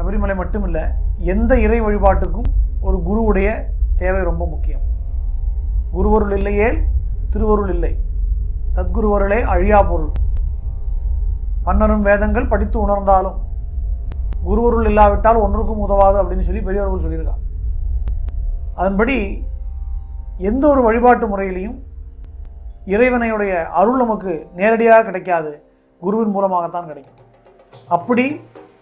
சபரிமலை மட்டும் இல்லை, எந்த இறை வழிபாட்டுக்கும் ஒரு குருவுடைய தேவை ரொம்ப முக்கியம். குருவருள் இல்லையேல் திருவருள் இல்லை, சத்குருவருளே அழியா பொருள். பன்னரும் வேதங்கள் படித்து உணர்ந்தாலும் குருவருள் இல்லாவிட்டால் ஒன்றுக்கும் உதவாது அப்படின்னு சொல்லி பெரியவர்கள் சொல்லியிருக்காங்க. அதன்படி எந்த ஒரு வழிபாட்டு முறையிலையும் இறைவனையுடைய அருள் நமக்கு நேரடியாக கிடைக்காது, குருவின் மூலமாகத்தான் கிடைக்கும். அப்படி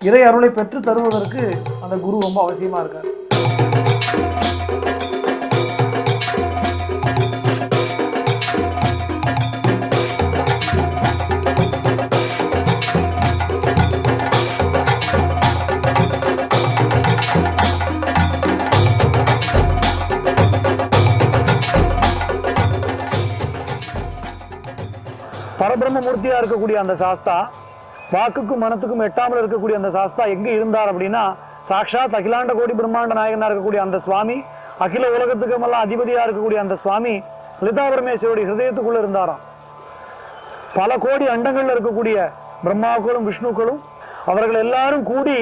இறை அருளை பெற்று தருவதற்கு அந்த குரு ரொம்ப அவசியமாக இருக்கார். பரபிரம்ம மூர்த்தியாக இருக்கக்கூடிய அந்த சாஸ்தா, வாக்குக்கும் மனத்துக்கும் எட்டாமல் இருக்கக்கூடிய அந்த சாஸ்தா எங்கே இருந்தார் அப்படின்னா, சாக்ஷாத் அகிலாண்ட கோடி பிரம்மாண்ட நாயகனாக இருக்கக்கூடிய அந்த சுவாமி, அகில உலகத்துக்குமெல்லாம் அதிபதியாக இருக்கக்கூடிய அந்த சுவாமி லலிதா பரமேஸ்வருடைய ஹிருதயத்துக்குள்ள இருந்தாராம். பல கோடி அண்டங்கள்ல இருக்கக்கூடிய பிரம்மாக்களும் விஷ்ணுக்களும் அவர்கள் எல்லாரும் கூடி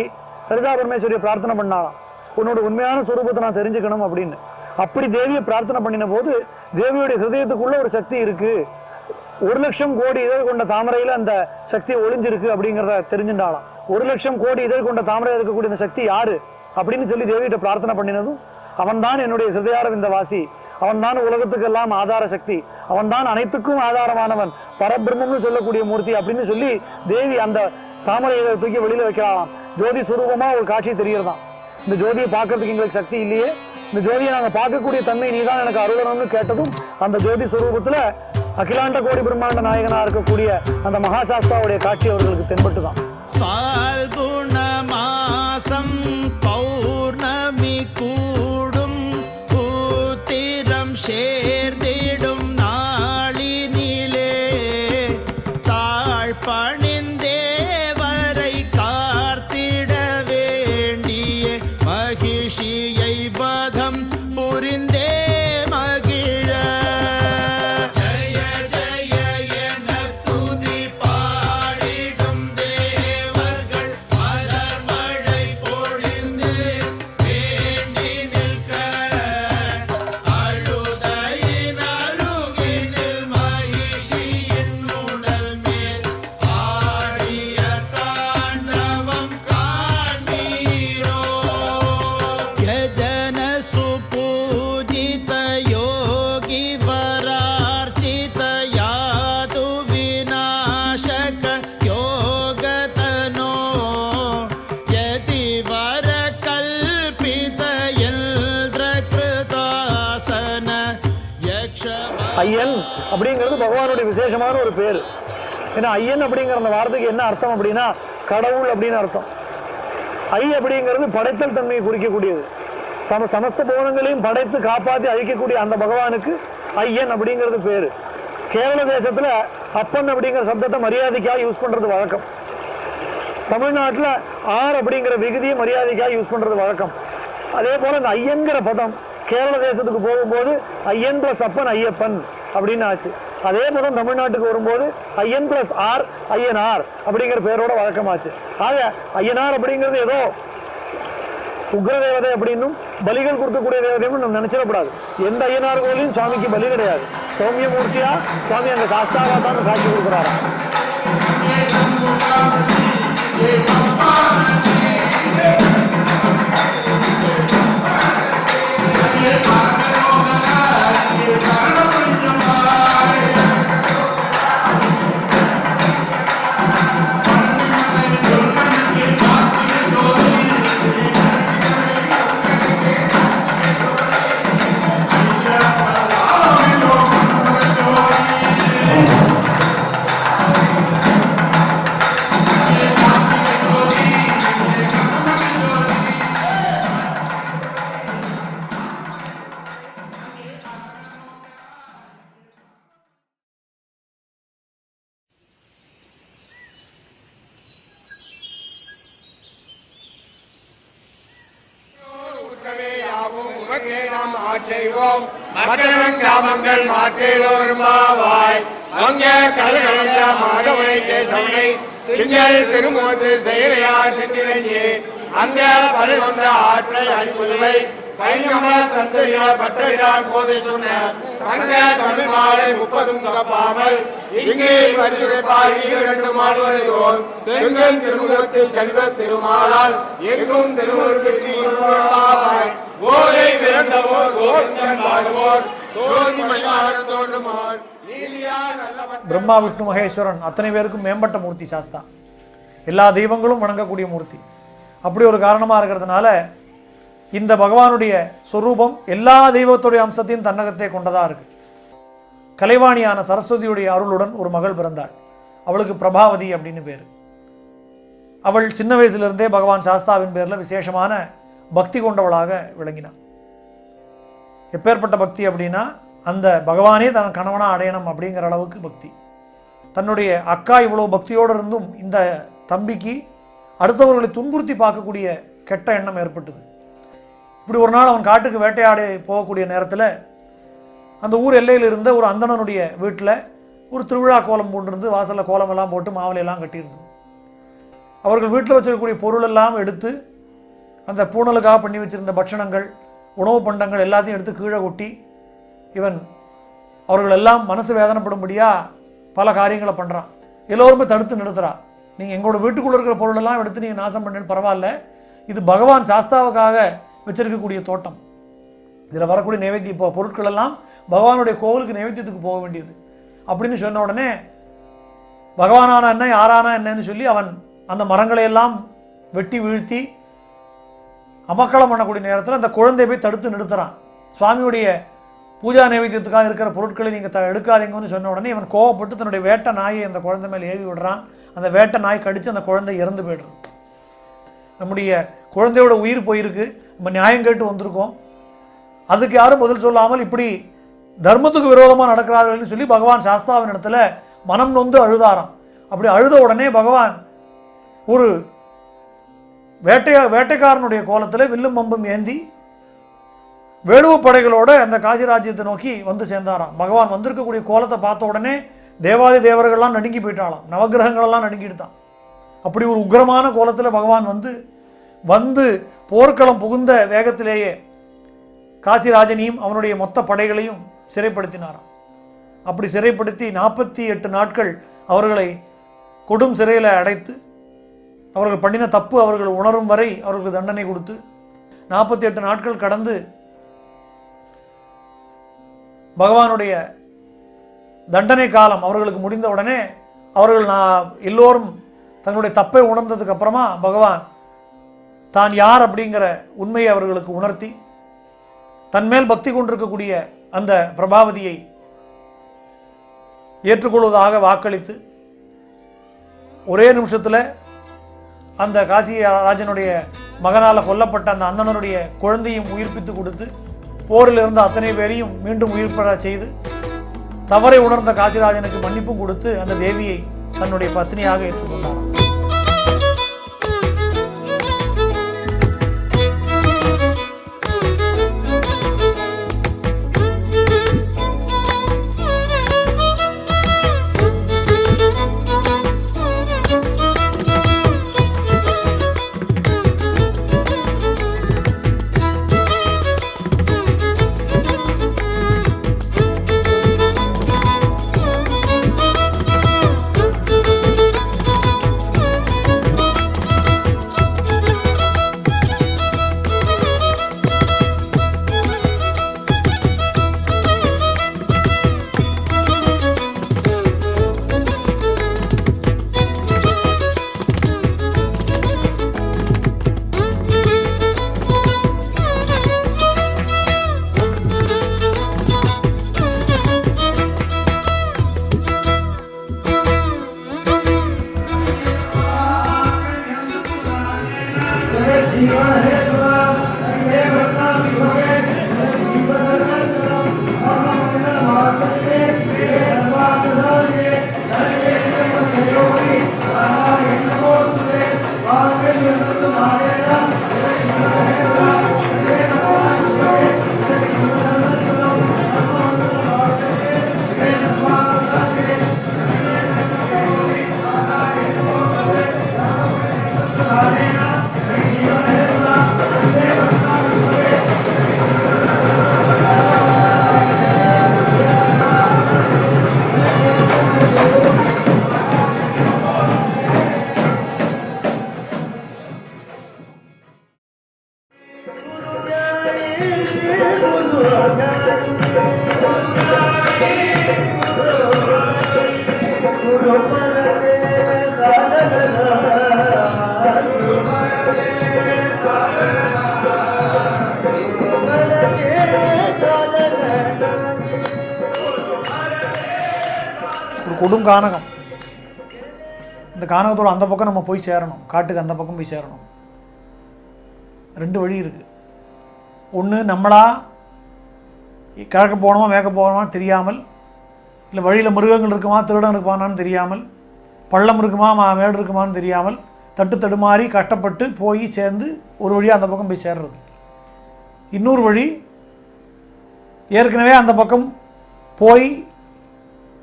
லலிதா பரமேஸ்வரியை பிரார்த்தனை பண்ணாராம், உன்னோட உண்மையான ஸ்வரூபத்தை நான் தெரிஞ்சுக்கணும் அப்படின்னு. அப்படி தேவியை பிரார்த்தனை பண்ணின போது தேவியுடைய ஹிருதயத்துக்குள்ள ஒரு சக்தி இருக்கு, 1,00,000 கோடி இதழ் கொண்ட தாமரையில் அந்த சக்தி ஒளிஞ்சிருக்கு அப்படிங்கிறத தெரிஞ்சுட்டாலாம். 1,00,000 கோடி இதழ் கொண்ட தாமரையில் இருக்கக்கூடிய அந்த சக்தி யாரு அப்படின்னு சொல்லி தேவியிட்ட பிரார்த்தனை பண்ணினதும், அவன்தான் என்னுடைய ஹிருதயாரவிந்த வாசி, அவன்தான் உலகத்துக்கெல்லாம் ஆதார சக்தி, அவன்தான் அனைத்துக்கும் ஆதாரமானவன், பரபிரம்மம்னு சொல்லக்கூடிய மூர்த்தி அப்படின்னு சொல்லி தேவி அந்த தாமரையை தூக்கி வெளியில வைக்கலாம். ஜோதி சுரூபமா ஒரு காட்சி தெரியறதான். இந்த ஜோதியை பார்க்கறதுக்கு எங்களுக்கு சக்தி இல்லையே, இந்த ஜோதியை நாங்க பார்க்கக்கூடிய தன்மை நீதான் எனக்கு அருளணும்னு கேட்டதும் அந்த ஜோதி சுரூபத்துல அகிலாண்ட கோடி பிரம்மாண்ட நாயகனா இருக்கக்கூடிய அந்த மகாசாஸ்தாவுடைய காட்சி அவர்களுக்கு தென்பட்டுதான். பால்குண மாசம் பௌர்ணமி கூடும் பூத்திரம் சேர்ந்திடும் நாளினிலே தாழ்பணிந்தேவரை காத்திட வேண்டிய மகிஷியை வதம் புரிந்தே மகிழ ஐயன் அப்படிங்கிறது பகவானுடைய விசேஷமான ஒரு பேர். ஏன்னா ஐயன் அப்படிங்கிற அந்த வார்த்தைக்கு என்ன அர்த்தம் அப்படின்னா கடவுள் அப்படின்னு அர்த்தம். ஐ அப்படிங்கிறது படைத்தல் தன்மையை குறிக்கக்கூடியது. சமஸ்த புவனங்களையும் படைத்து காப்பாற்றி அழிக்கக்கூடிய அந்த பகவானுக்கு ஐயன் அப்படிங்கிறது பேரு. கேரள தேசத்துல அப்பன் அப்படிங்கிற சப்தத்தை மரியாதைக்காக யூஸ் பண்றது வழக்கம். தமிழ்நாட்டில் ஆர் அப்படிங்கிற விகுதியை மரியாதைக்காக யூஸ் பண்றது வழக்கம். அதே போல இந்த ஐயன்கிற பதம் கேரள தேசத்துக்கு போகும்போது ஐயன் பிளஸ் அப்பன் ஐயப்பன் அப்படின்னு ஆச்சு. அதே பதம் தமிழ்நாட்டுக்கு வரும்போது ஐயன் பிளஸ் ஆர் ஐயனார் அப்படிங்கிற பேரோட வழக்கமாச்சு. ஆக ஐயனார் அப்படிங்கிறது ஏதோ உக்ர தேவதை அப்படின்னும் பலிகள் கொடுக்கக்கூடிய தேவதையும் நம்ம நினைச்சிடக்கூடாது. எந்த ஐயனார் கோயிலையும் சுவாமிக்கு பலி கிடையாது. சௌமிய மூர்த்தியா சுவாமி அங்க சாஸ்தாவா தான் காட்சி கொடுக்குறாரு. கிராமங்கள் மாற்றேலோருமாவாய் அங்க கலகலந்த மாதவனை கேசவனை திங்கள் திருமுகத்து செயலையா சென்றிறங்கி அங்கே பறிகொண்ட ஆற்றை அணிமுதுவை பைங்கமல தந்தரியார் பட்டவிரான் கோதை சொன்ன சங்க தமிழ் மாலை 30 தப்பாமல் இங்கே பரிசுரைப்பார் இரண்டு மாடுவரையோர் செங்கன் திருமுகத்து செல்வ திருமாலால் எங்கும் திருமுருள் பெற்றி ஓரை பிறந்தவோர் கோவிந்தன் பாடுவோர் கோதி மணியாக தோன்றுமார் நீதியா நல்ல பிரம்மா விஷ்ணு மகேஸ்வரன் அத்தனை பேருக்கும் மேம்பட்ட மூர்த்தி சாஸ்தா. எல்லா தெய்வங்களும் வணங்கக்கூடிய மூர்த்தி. அப்படி ஒரு காரணமாக இருக்கிறதுனால இந்த பகவானுடைய சொரூபம் எல்லா தெய்வத்துடைய அம்சத்தையும் தன்னகத்தை கொண்டதாக இருக்கு. கலைவாணியான சரஸ்வதியுடைய அருளுடன் ஒரு மகள் பிறந்தாள். அவளுக்கு பிரபாவதி அப்படின்னு பேர். அவள் சின்ன வயசுலேருந்தே பகவான் சாஸ்தாவின் பேரில் விசேஷமான பக்தி கொண்டவளாக விளங்கினாள். எப்பேற்பட்ட பக்தி அப்படின்னா அந்த பகவானே தன் கணவனாக அடையணும் அப்படிங்கிற அளவுக்கு பக்தி. தன்னுடைய அக்கா இவ்வளோ பக்தியோடு இருந்தும் இந்த தம்பிக்கு அடுத்தவர்களை துன்புறுத்தி பார்க்கக்கூடிய கெட்ட எண்ணம் ஏற்பட்டது. இப்படி ஒரு நாள் அவன் காட்டுக்கு வேட்டையாட போகக்கூடிய நேரத்தில் அந்த ஊர் எல்லையில் இருந்த ஒரு அந்தணனுடைய வீட்டில் ஒரு திருவிழா கோலம் போட்டிருந்து வாசலில் கோலமெல்லாம் போட்டு மாவலையெல்லாம் கட்டியிருந்தது. அவர்கள் வீட்டில் வச்சிருக்கக்கூடிய பொருளெல்லாம் எடுத்து அந்த பூனலுக்காக பண்ணி வச்சுருந்த பட்சணங்கள் உணவு பண்டங்கள் எல்லாத்தையும் எடுத்து கீழே கொட்டி இவன் அவர்கள் எல்லாம் மனசு வேதனைப்படும்படியாக பல காரியங்களை பண்ணுறான். எல்லோருமே தடுத்து நிறுத்துறான். நீங்கள் எங்களோட வீட்டுக்குள்ளே இருக்கிற பொருளெல்லாம் எடுத்து நீங்கள் நாசம் பண்ணு பரவாயில்ல, இது பகவான் சாஸ்தாவுக்காக வச்சிருக்கக்கூடிய தோட்டம், இதில் வரக்கூடிய நைவேத்திய பொருட்கள் எல்லாம் பகவானுடைய கோவிலுக்கு நைவேத்தியத்துக்கு போக வேண்டியது அப்படின்னு சொன்ன உடனே பகவானான என்ன யாரானா என்னன்னு சொல்லி அவன் அந்த மரங்களை எல்லாம் வெட்டி வீழ்த்தி அமக்களம் பண்ணக்கூடிய நேரத்தில் அந்த குழந்தையை போய் தடுத்து நிறுத்துறான். சுவாமியுடைய பூஜா நைவேத்தியத்துக்காக இருக்கிற பொருட்களை நீங்கள் எடுக்காதீங்கன்னு சொன்ன உடனே இவன் கோவப்பட்டு தன்னுடைய வேட்டை நாயை அந்த குழந்தை மேலே ஏவி விடுறான். அந்த வேட்டை நாய் கடித்து அந்த குழந்தை இறந்து போய்டுறது. நம்முடைய குழந்தையோட உயிர் போயிருக்கு, நம்ம நியாயம் கேட்டு வந்திருக்கோம், அதுக்கு யாரும் பதில் சொல்லாமல் இப்படி தர்மத்துக்கு விரோதமாக நடக்கிறார்கள்னு சொல்லி பகவான் சாஸ்தாவின் இடத்துல மனம் நொந்து அழுதாராம். அப்படி அழுத உடனே பகவான் ஒரு வேட்டைக்காரனுடைய கோலத்தில் வில்லும் அம்பும் ஏந்தி வேடுவ படைகளோட அந்த காசி ராஜ்யத்தை நோக்கி வந்து சேர்ந்தாராம். பகவான் வந்திருக்கக்கூடிய கோலத்தை பார்த்த உடனே தேவாதி தேவர்கள்லாம் நடுங்கி போயிட்டாலாம், நவகிரகங்களெல்லாம் நடுங்கிட்டு தான். அப்படி ஒரு உக்ரமான கோலத்தில் பகவான் வந்து போர்க்களம் புகுந்த வேகத்திலேயே காசிராஜனையும் அவனுடைய மொத்த படைகளையும் சிறைப்படுத்தினாராம். அப்படி சிறைப்படுத்தி 48 நாட்கள் அவர்களை கொடும் சிறையில் அடைத்து அவர்கள் பண்ணின தப்பு அவர்கள் உணரும் வரை அவர்களுக்கு தண்டனை கொடுத்து 48 நாட்கள் கடந்து பகவானுடைய தண்டனை காலம் அவர்களுக்கு முடிந்த உடனே அவர்கள் எல்லோரும் தங்களுடைய தப்பை உணர்ந்ததுக்கு அப்புறமா பகவான் தான் யார் அப்படிங்கிற உண்மையை அவர்களுக்கு உணர்த்தி தன்மேல் பக்தி கொண்டிருக்கக்கூடிய அந்த பிரபாவதியை ஏற்றுக்கொள்வதாக வாக்களித்து ஒரே நிமிஷத்தில் அந்த காசி ராஜனுடைய மகனால் கொல்லப்பட்ட அந்த அந்தணனுடைய குழந்தையும் உயிர்ப்பித்து கொடுத்து போரில் இருந்த அத்தனை பேரையும் மீண்டும் உயிர் பெற செய்து தவறை உணர்ந்த காசிராஜனுக்கு மன்னிப்பும் கொடுத்து அந்த தேவியை தன்னுடைய பத்னியாக ஏற்றுக்கொண்டார். Hare Krishna ஒரு கொடும் கானகம். இந்த கானகத்தோட அந்த பக்கம் நம்ம போய் சேரணும், காட்டுக்கு அந்த பக்கம் போய் சேரணும். 2 வழி இருக்குது. ஒன்று நம்மளா கிழக்க போகணுமா மேற்க போகணுமான்னு தெரியாமல், இல்லை வழியில் மிருகங்கள் இருக்குமா திருடன் இருக்குமான்னு தெரியாமல், பள்ளம் இருக்குமா மேடு இருக்குமான்னு தெரியாமல் தட்டு தடுமாறி கஷ்டப்பட்டு போய் சேர்ந்து ஒரு வழியாக அந்த பக்கம் போய் சேர்றது. இன்னொரு வழி, ஏற்கனவே அந்த பக்கம் போய்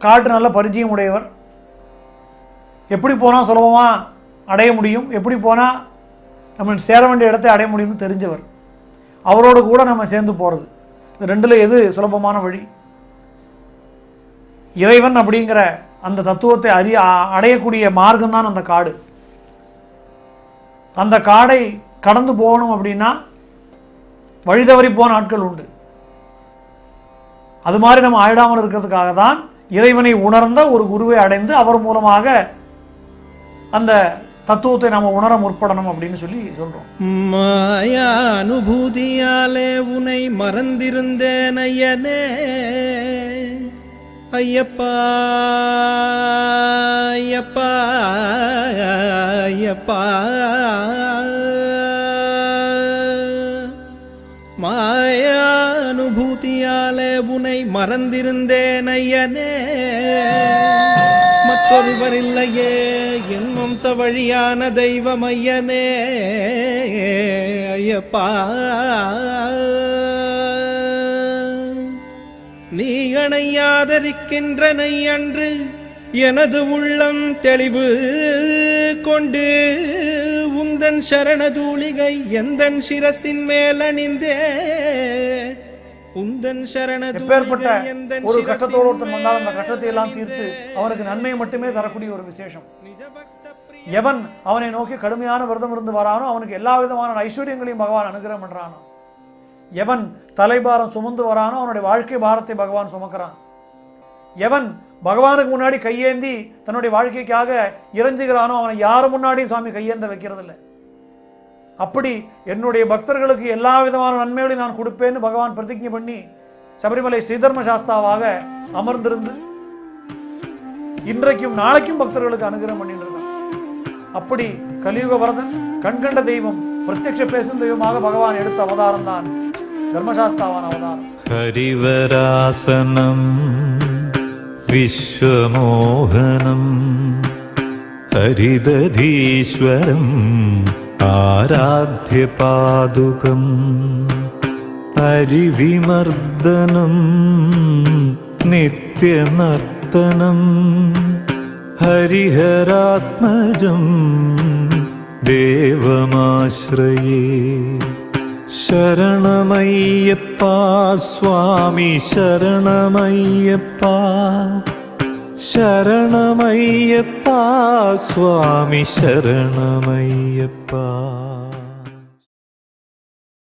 காட்டு நல்ல பரிச்சயம் உடையவர், எப்படி போனால் சுலபமாக அடைய முடியும், எப்படி போனால் நம்ம சேர வேண்டிய இடத்தை அடைய முடியும்னு தெரிஞ்சவர், அவரோடு கூட நம்ம சேர்ந்து போகிறது. இது 2ல் எது சுலபமான வழி? இறைவன் அப்படிங்கிற அந்த தத்துவத்தை அடையக்கூடிய மார்க்கம்தான் அந்த காடு. அந்த காடை கடந்து போகணும் அப்படின்னா வழி தவறி போன ஆட்கள் உண்டு. அது மாதிரி நம்ம ஆயிடாமல் இருக்கிறதுக்காக தான் இறைவனை உணர்ந்த ஒரு குருவை அடைந்து அவர் மூலமாக அந்த தத்துவத்தை நாம உணர முற்படணும் அப்படின்னு சொல்லி சொல்றோம். மாயா அனுபூதியாலே உனை மறந்திருந்தேன் ஐயனே ஐயப்பா ஐயப்பா ஐயப்பா. மாயா அனுபூதியாலே உனை மறந்திருந்தேன் ஐயனே, மற்றொருவர் இல்லையே என் வம்ச வழியான தெய்வம் ஐயனே ஐயப்பா. நீ அணையாதரிக்கின்றனை அன்று எனது உள்ளம் தெளிவு கொண்டு உந்தன் சரண தூளிகை எந்தன் சிரசின் மேல் அணிந்தே. உந்தன் சரண எப்பேற்பட்ட ஒரு கஷ்டத்தோடு ஒருத்தன் வந்தால் அந்த கஷ்டத்தை எல்லாம் தீர்த்து அவனுக்கு நன்மை மட்டுமே தரக்கூடிய ஒரு விசேஷம். எவன் அவனை நோக்கி கடுமையான விரதம் இருந்து வரானோ அவனுக்கு எல்லா விதமான ஐஸ்வர்யங்களையும் பகவான் அனுகிரகம் பண்றானோ. எவன் தலைபாரம் சுமந்து வரானோ அவனுடைய வாழ்க்கை பாரத்தை பகவான் சுமக்கிறான். எவன் பகவானுக்கு முன்னாடி கையேந்தி தன்னுடைய வாழ்க்கைக்காக இறைஞ்சுகிறானோ அவனை யாரும் முன்னாடி சுவாமி கையேந்த வைக்கிறதில்லை. அப்படி என்னுடைய பக்தர்களுக்கு எல்லா விதமான நன்மைகளையும் நான் கொடுப்பேன்னு பகவான் பிரதிஜை பண்ணி சபரிமலை ஸ்ரீதர்ம சாஸ்தாவாக அமர்ந்திருந்து இன்றைக்கும் நாளைக்கும் பக்தர்களுக்கு அனுகிரகம் பண்ணிட்டு இருக்கான். அப்படி கலியுக வரதன் கண்கண்ட தெய்வம் பிரத்யட்ச பேசும் தெய்வமாக பகவான் எடுத்த அவதாரம் தான் தர்மசாஸ்தாவான அவதாரம். ஹரிவராசனம் விஸ்வமோகனம் ஹரிததீஸ்வரம் ஆராத்ய பாதுகம் ஹரிவிமர்தனம் நித்யநர்த்தனம் ஹரிஹராத்மஜம் தேவமாஸ்ரயே. சரணமையப்பா சுவாமி சரணமையப்பா சரணமையப்பா சுவாமி சரணமையப்பா.